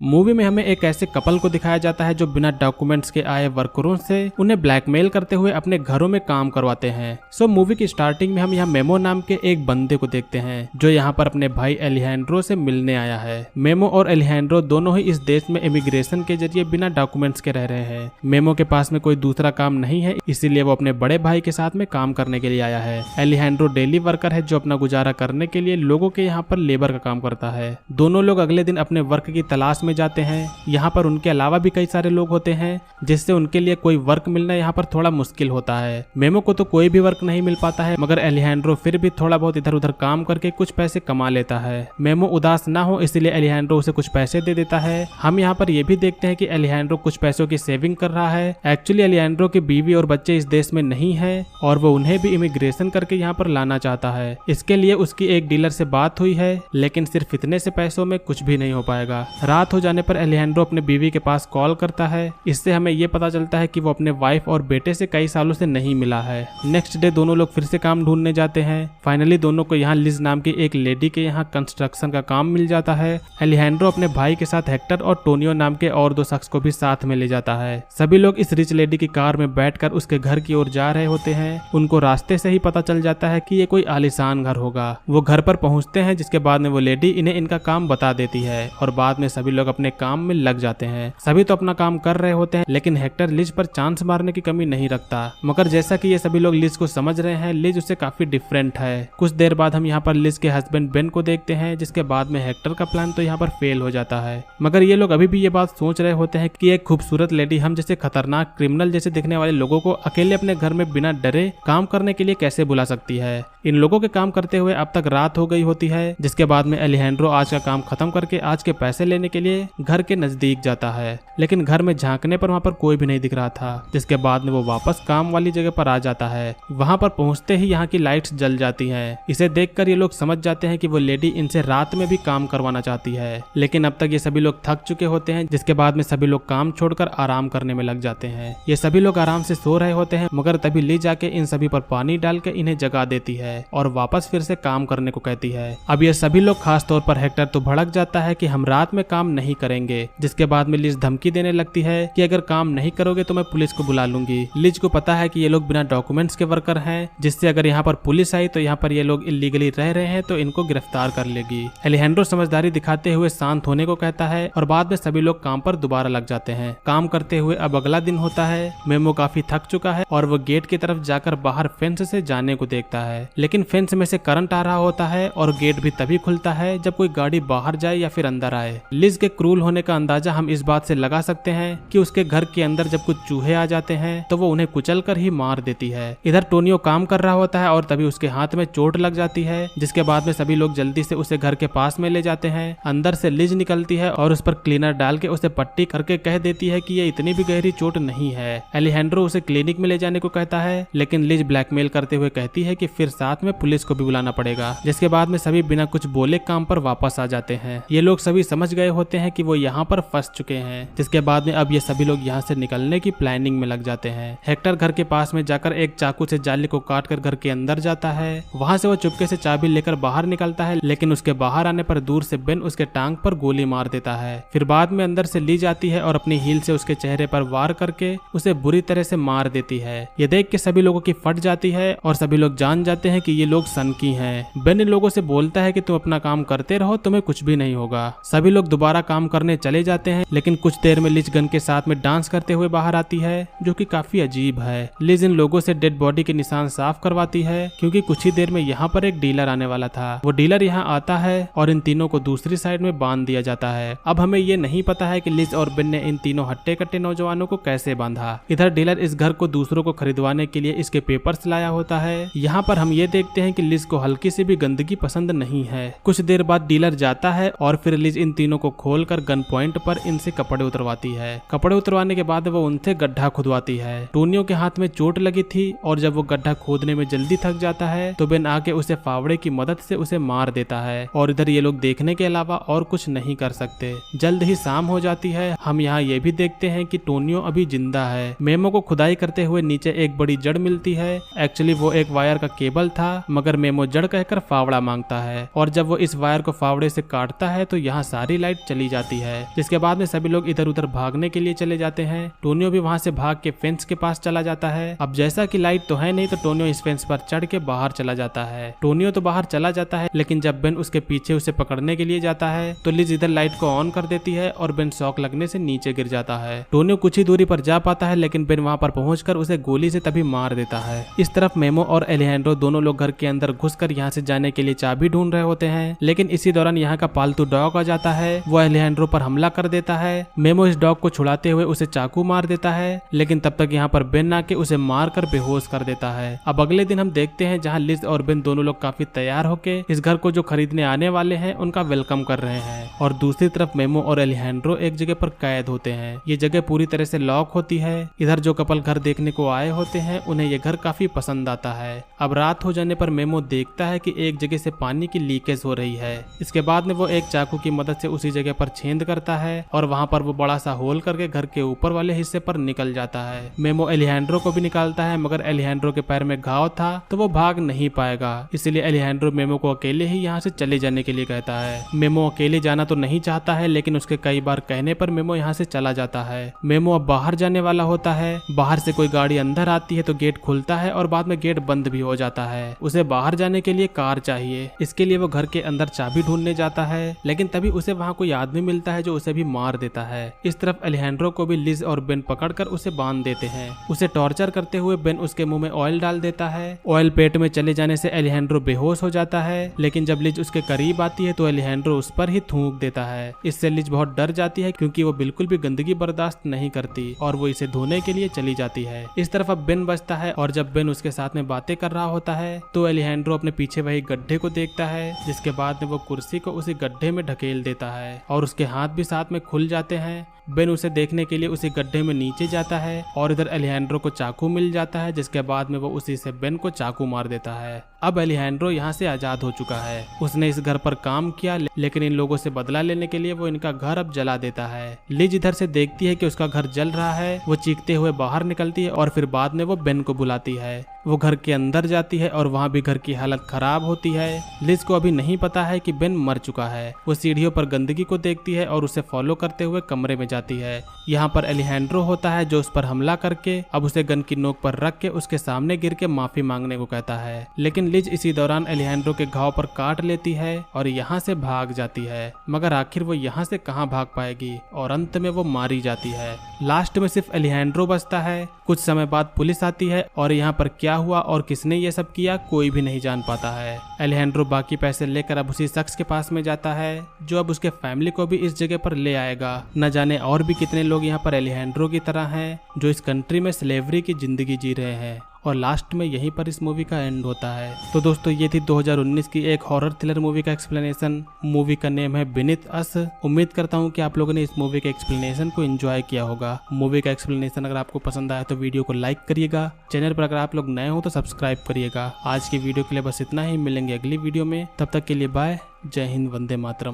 Movie में हमें एक ऐसे कपल को दिखाया जाता है जो बिना डॉक्यूमेंट्स के आए वर्करों से उन्हें ब्लैकमेल करते हुए अपने घरों में काम करवाते हैं। सो मूवी की स्टार्टिंग में हम यहाँ मेमो नाम के एक बंदे को देखते हैं जो यहाँ पर अपने भाई एलिजेंड्रो से मिलने आया है। मेमो और एलिजेंड्रो दोनों ही इस देश में इमिग्रेशन के जरिए बिना डॉक्यूमेंट्स के रह रहे हैं। मेमो के पास में कोई दूसरा काम नहीं है, इसीलिए वो अपने बड़े भाई के साथ में काम करने के लिए आया है। एलिजेंड्रो डेली वर्कर है जो अपना गुजारा करने के लिए लोगों के यहाँ पर लेबर का काम करता है। दोनों लोग अगले दिन अपने वर्क की तलाश में जाते हैं। यहाँ पर उनके अलावा भी कई सारे लोग होते हैं जिससे उनके लिए कोई वर्क मिलना यहाँ पर थोड़ा मुश्किल होता है। मेमो को तो कोई भी वर्क नहीं मिल पाता है, मगर एलिजेंड्रो फिर भी थोड़ा बहुत इधर उधर काम करके कुछ पैसे कमा लेता है। मेमो उदास ना हो इसलिए एलिजेंड्रो उसे कुछ पैसे दे देता है। हम यहाँ पर ये भी देखते हैं कि एलिजेंड्रो कुछ पैसों की सेविंग कर रहा है। एक्चुअली एलिजेंड्रो की बीवी और बच्चे इस देश में नहीं है और वो उन्हें भी इमिग्रेशन करके यहाँ पर लाना चाहता है। इसके लिए उसकी एक डीलर से बात हुई है, लेकिन सिर्फ इतने से पैसों में कुछ भी नहीं हो पाएगा। रात हो जाने पर एलिजेंड्रो अपने बीवी के पास कॉल करता है। इससे हमें ये पता चलता है कि वो अपने वाइफ और बेटे से कई सालों से नहीं मिला है। नेक्स्ट डे दोनों लोग फिर से काम ढूंढने जाते हैं। फाइनली दोनों को यहाँ लिज नाम की एक लेडी के यहाँ कंस्ट्रक्शन का काम मिल जाता है। एलिजेंड्रो अपने भाई के साथ हेक्टर और टोनियो नाम के और दो शख्स को भी साथ में ले जाता है। सभी लोग इस रिच लेडी की कार में बैठकर उसके घर की ओर जा रहे होते हैं। उनको रास्ते से ही पता चल जाता है कि ये कोई आलीशान घर होगा। वो घर पर पहुंचते हैं, जिसके बाद में वो लेडी इन्हें इनका काम बता देती है और बाद में सभी लोग अपने काम में लग जाते हैं। सभी तो अपना काम कर रहे होते हैं, लेकिन हेक्टर लिज पर चांस मारने की कमी नहीं रखता। मगर जैसा कि ये सभी लोग लिज को समझ रहे हैं, लिज उससे काफी डिफरेंट है। कुछ देर बाद हम यहाँ पर लिज के हस्बैंड बेन को देखते हैं, जिसके बाद में हेक्टर का प्लान तो यहाँ पर फेल हो जाता है। मगर ये लोग अभी भी ये बात सोच रहे होते हैं कि एक खूबसूरत लेडी हम जैसे खतरनाक क्रिमिनल जैसे दिखने वाले लोगों को अकेले अपने घर में बिना डरे काम करने के लिए कैसे बुला सकती है। इन लोगों के काम करते हुए अब तक रात हो गई होती है, जिसके बाद में एलिजेंड्रो आज का काम खत्म करके आज के पैसे लेने के लिए घर के नजदीक जाता है, लेकिन घर में झांकने पर वहाँ पर कोई भी नहीं दिख रहा था। जिसके बाद में वो वापस काम वाली जगह पर आ जाता है। वहाँ पर पहुँचते ही यहाँ की लाइट्स जल जाती हैं। इसे देखकर ये लोग समझ जाते हैं कि वो लेडी इनसे रात में भी काम करवाना चाहती है, लेकिन अब तक ये सभी लोग थक चुके होते हैं। जिसके बाद में सभी लोग काम छोड़कर आराम करने में लग जाते हैं। ये सभी लोग आराम से सो रहे होते हैं, मगर तभी ली जाके इन सभी पर पानी डाल के इन्हें जगा देती है और वापस फिर से काम करने को कहती है। अब ये सभी लोग, खास तौर पर हेक्टर, तो भड़क जाता है कि हम रात में काम नहीं करेंगे। जिसके बाद में लिज धमकी देने लगती है कि अगर काम नहीं करोगे तो मैं पुलिस को बुला लूंगी। लिज को पता है कि ये लोग बिना डॉक्यूमेंट्स के वर्कर हैं, जिससे अगर यहाँ पर पुलिस आई तो यहाँ पर ये लोग इलीगली रह रहे हैं तो इनको गिरफ्तार कर लेगी। एलिजेंड्रो समझदारी दिखाते हुए शांत होने को कहता है और बाद में सभी लोग काम पर दोबारा लग जाते हैं। काम करते हुए अब अगला दिन होता है। मेमो काफी थक चुका है और वो गेट की तरफ जाकर बाहर फेंस से जाने को देखता है, लेकिन फेंस में से करंट आ रहा होता है और गेट भी तभी खुलता है जब कोई गाड़ी बाहर जाए या फिर अंदर आए। लिज के क्रूर होने का अंदाजा हम इस बात से लगा सकते हैं कि उसके घर के अंदर जब कुछ चूहे आ जाते हैं तो वो उन्हें कुचल कर ही मार देती है। इधर टोनियो काम कर रहा होता है और तभी उसके हाथ में चोट लग जाती है। जिसके बाद में सभी लोग जल्दी से उसे घर के पास में ले जाते हैं। अंदर से लिज निकलती है और उस पर क्लीनर डाल के उसे पट्टी करके कह देती है कि ये इतनी भी गहरी चोट नहीं है। एलिजेंड्रो उसे क्लिनिक में ले जाने को कहता है, लेकिन लिज ब्लैकमेल करते हुए कहती है कि फिर साथ में पुलिस को भी बुलाना पड़ेगा। जिसके बाद में सभी बिना कुछ बोले काम पर वापस आ जाते हैं। ये लोग सभी समझ गए होते हैं कि वो यहाँ पर फंस चुके हैं। जिसके बाद में अब ये सभी लोग यहाँ से निकलने की प्लानिंग में लग जाते हैं। हेक्टर घर के पास में जाकर एक चाकू से जाली को काट कर घर के अंदर जाता है। वहाँ से वो चुपके से चाबी लेकर बाहर निकलता है, लेकिन उसके बाहर आने पर दूर से बेन उसके टांग पर गोली मार देता है। फिर बाद में अंदर से ली जाती है और अपनी हील से उसके चेहरे पर वार करके उसे बुरी तरह से मार देती है। ये देख के सभी लोगों की फट जाती है और सभी लोग जान जाते हैं कि ये लोग सनकी हैं। बेन इन लोगों से बोलता है कि तुम अपना काम करते रहो, तुम्हें कुछ भी नहीं होगा। सभी लोग दोबारा काम करने चले जाते हैं, लेकिन कुछ देर में लिज गन के साथ में डांस करते हुए बाहर आती है, जो कि काफी अजीब है। लिज इन लोगों से डेड बॉडी के निशान साफ करवाती है, क्योंकि कुछ ही देर में यहाँ पर एक डीलर आने वाला था। वो डीलर यहाँ आता है और इन तीनों को दूसरी साइड में बांध दिया जाता है। अब हमें ये नहीं पता है कि लिज और बेन ने इन तीनों हट्टे कट्टे नौजवानों को कैसे बांधा। इधर डीलर इस घर को दूसरों को खरीदवाने के लिए इसके पेपर्स लाया होता है। यहाँ पर हम ये देखते हैं कि लिज को हल्की सी भी गंदगी पसंद नहीं है। कुछ देर बाद डीलर जाता है और फिर लिज इन तीनों को खोलकर गन पॉइंट पर इनसे कपड़े उतरवाती है। कपड़े उतरवाने के बाद वो उनसे गड्ढा खुदवाती है। टोनियो के हाथ में चोट लगी थी और जब वो गड्ढा खोदने में जल्दी थक जाता है तो बेन आके उसे फावड़े की मदद से उसे मार देता है। और इधर ये लोग देखने के अलावा और कुछ नहीं कर सकते। जल्द ही शाम हो जाती है। हम यहाँ ये भी देखते हैं कि टोनियो अभी जिंदा है। मेमो को खुदाई करते हुए नीचे एक बड़ी जड़ मिलती है। एक्चुअली वो एक वायर का केबल था, मगर मेमो जड़ कहकर फावड़ा मांगता है और जब वो इस वायर को फावड़े से काटता है तो यहाँ सारी लाइट चली जाती है, जिसके बाद में सभी लोग इधर उधर भागने के लिए चले जाते हैं। टोनियो भी वहाँ से भाग के फेंस के पास चला जाता है। अब जैसा कि लाइट तो है नहीं, तो टोनियो इस फेंस पर चढ़ के बाहर चला जाता है। टोनियो तो बाहर चला जाता है, लेकिन जब बेन उसके पीछे उसे पकड़ने के लिए जाता है तो लिज इधर लाइट को ऑन कर देती है और बेन शॉक लगने से नीचे गिर जाता है। टोनियो कुछ ही दूरी पर जा पाता है, लेकिन बेन वहाँ पर पहुंचकर उसे गोली से तभी मार देता है। इस तरफ मेमो और एलिजेंड्रो दोनों लोग घर के अंदर घुसकर यहाँ से जाने के लिए चाबी ढूंढ रहे होते हैं, लेकिन इसी दौरान यहाँ का पालतू डॉग आ जाता है। वो एलिजेंड्रो पर हमला कर देता है। मेमो इस डॉग को छुड़ाते हुए उसे चाकू मार देता है, लेकिन तब तक यहाँ पर बेन आके उसे मार कर बेहोश कर देता है। अब अगले दिन हम देखते हैं जहाँ लिज और बेन दोनों लोग काफी तैयार होके इस घर को जो खरीदने आने वाले हैं उनका वेलकम कर रहे हैं, और दूसरी तरफ मेमो और एलिजेंड्रो एक जगह पर कैद होते हैं। ये जगह पूरी तरह से लॉक होती है। इधर जो कपल घर देखने को आए होते हैं उन्हें ये घर काफी पसंद आता है। अब रात हो जाने पर मेमो देखता है कि एक जगह से पानी की लीकेज हो रही है। इसके बाद में वो एक चाकू की मदद से उसी जगह पर छेद करता है और वहाँ पर वो बड़ा सा होल करके घर के ऊपर वाले हिस्से पर निकल जाता है। मेमो एलिजेंड्रो को भी निकालता है, मगर एलिजेंड्रो के पैर में घाव था तो वो भाग नहीं पाएगा, इसलिए एलिजेंड्रो मेमो को अकेले ही यहाँ से चले जाने के लिए कहता है। मेमो अकेले जाना तो नहीं चाहता है, लेकिन उसके कई बार कहने पर मेमो यहाँ से चला जाता है। मेमो अब बाहर जाने वाला होता है। बाहर से कोई गाड़ी अंदर आती है तो गेट खुलता है और बाद में गेट बंद भी हो जाता है। उसे बाहर जाने के लिए कार चाहिए। इसके लिए वो घर के अंदर चाबी ढूंढने जाता है, लेकिन तभी उसे वहाँ कोई आदमी मिलता है जो उसे भी मार देता है। इस तरफ एलिजेंड्रो को भी लिज और बेन पकड़कर उसे बांध देते हैं। उसे टॉर्चर करते हुए बेन उसके मुंह में ऑयल डाल देता है। ऑयल पेट में चले जाने से एलिजेंड्रो बेहोश हो जाता है, लेकिन जब लिज उसके करीब आती है तो एलिजेंड्रो उस पर ही थूक देता है। इससे लिज बहुत डर जाती है, क्योंकि वो बिल्कुल भी गंदगी बर्दाश्त नहीं करती और वो इसे धोने के लिए चली जाती है। इस तरफ अब बेन बचता है, और जब बेन उसके साथ में बातें कर रहा होता है तो एलिजेंड्रो अपने पीछे वही गड्ढे को देखता है, जिसके बाद में वो कुर्सी को उसी गड्ढे में ढकेल देता है और उसके हाथ भी साथ में खुल जाते हैं। बेन उसे देखने के लिए उसी गड्ढे में नीचे जाता है और इधर एलिजेंड्रो को चाकू मिल जाता है, जिसके बाद में वो उसी से बेन को चाकू मार देता है। अब एलिजेंड्रो यहाँ से आजाद हो चुका है। उसने इस घर पर काम किया, लेकिन इन लोगों से बदला लेने के लिए वो इनका घर अब जला देता है। लिज इधर से देखती है कि उसका घर जल रहा है। वो चीखते हुए बाहर निकलती है और फिर बाद में वो बेन को बुलाती है। वो घर के अंदर जाती है और वहाँ भी घर की हालत खराब होती है। लिज को अभी नहीं पता है कि बेन मर चुका है। वो सीढ़ियों पर गंदगी को देखती है और उसे फॉलो करते हुए कमरे में जाती है। यहाँ पर एलिजेंड्रो होता है, जो उस पर हमला करके अब उसे गन की नोक पर रख के उसके सामने गिर के माफी मांगने को कहता है, लेकिन लिज इसी दौरान एलिजेंड्रो के घाव पर काट लेती है और यहाँ से भाग जाती है। मगर आखिर वो यहाँ से कहाँ भाग पाएगी और अंत में वो मारी जाती है। लास्ट में सिर्फ एलिजेंड्रो बचता है। कुछ समय बाद पुलिस आती है और यहाँ पर क्या हुआ और किसने ये सब किया कोई भी नहीं जान पाता है। एलिजेंड्रो बाकी पैसे लेकर अब उसी शख्स के पास में जाता है, जो अब उसके फैमिली को भी इस जगह पर ले आएगा। न जाने और भी कितने लोग यहाँ पर एलिजेंड्रो की तरह हैं, जो इस कंट्री में स्लेवरी की जिंदगी जी रहे हैं। और लास्ट में यहीं पर इस मूवी का एंड होता है। तो दोस्तों ये थी 2019 की एक हॉरर थ्रिलर मूवी का एक्सप्लेनेशन। मूवी का नेम है बीनीथ अस। उम्मीद करता हूँ कि आप लोगों ने इस मूवी के एक्सप्लेनेशन को एंजॉय किया होगा। मूवी का एक्सप्लेनेशन अगर आपको पसंद आया तो वीडियो को लाइक करिएगा। चैनल पर अगर आप लोग नए हो तो सब्सक्राइब करिएगा। आज की वीडियो के लिए बस इतना ही। मिलेंगे अगली वीडियो में, तब तक के लिए बाय। जय हिंद, वंदे मातरम।